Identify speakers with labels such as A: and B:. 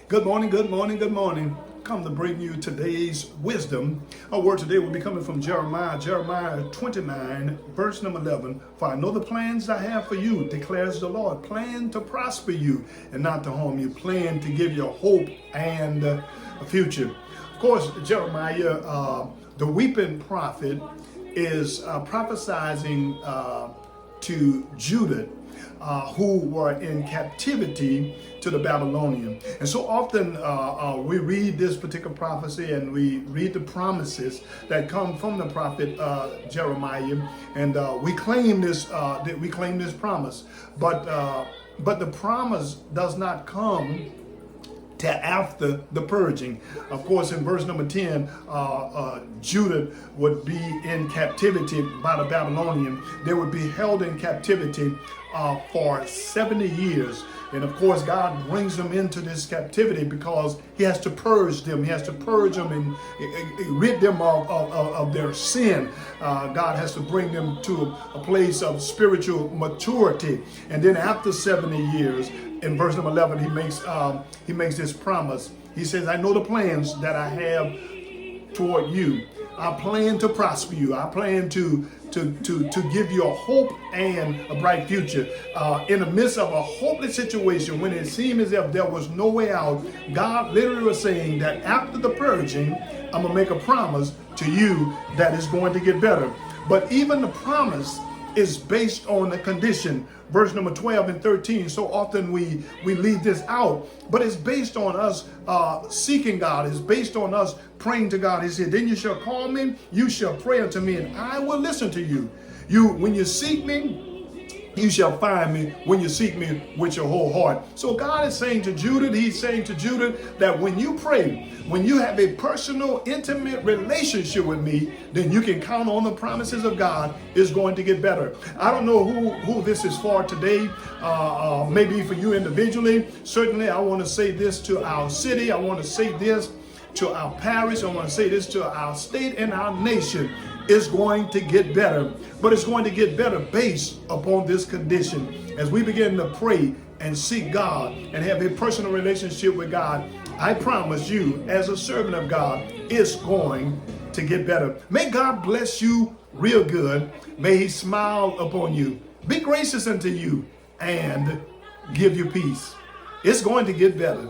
A: Good morning, good morning, good morning. Come to bring you today's wisdom. Our word today will be coming from Jeremiah 29, verse number 11. For I know the plans I have for you, declares the Lord. Plan to prosper you and not to harm you. Plan to give you hope and a future. Of course, Jeremiah, the weeping prophet, is prophesizing to Judah, who were in captivity to the Babylonian. And so often we read this particular prophecy and we read the promises that come from the prophet Jeremiah, and we claim this promise. But the promise does not come to after the purging. Of course, in verse number 10, Judah would be in captivity by the Babylonian. They would be held in captivity for 70 years. And of course, God brings them into this captivity because he has to purge them. He has to purge them and rid them of their sin. God has to bring them to a place of spiritual maturity. And then after 70 years, in verse number 11, he makes this promise. He says, I know the plans that I have toward you. I plan to prosper you. I plan to give you a hope and a bright future. In the midst of a hopeless situation, when it seemed as if there was no way out, God literally was saying that after the purging, I'm going to make a promise to you that is going to get better. But even the promise is based on the condition. Verse number 12 and 13. So often we leave this out, but it's based on us seeking God. It's based on us praying to God. He said, then you shall call me, you shall pray unto me, and I will listen to you. When you seek me, you shall find me when you seek me with your whole heart. So God is saying to Judah, he's saying to Judah that when you pray, when you have a personal, intimate relationship with me, then you can count on the promises of God is going to get better. I don't know who this is for today. Maybe for you individually. Certainly, I want to say this to our city. I want to say this to our parish. I want to say this to our state and our nation. It's going to get better, but it's going to get better based upon this condition. As we begin to pray and seek God and have a personal relationship with God, I promise you, as a servant of God, it's going to get better. May God bless you real good. May he smile upon you, be gracious unto you, and give you peace. It's going to get better.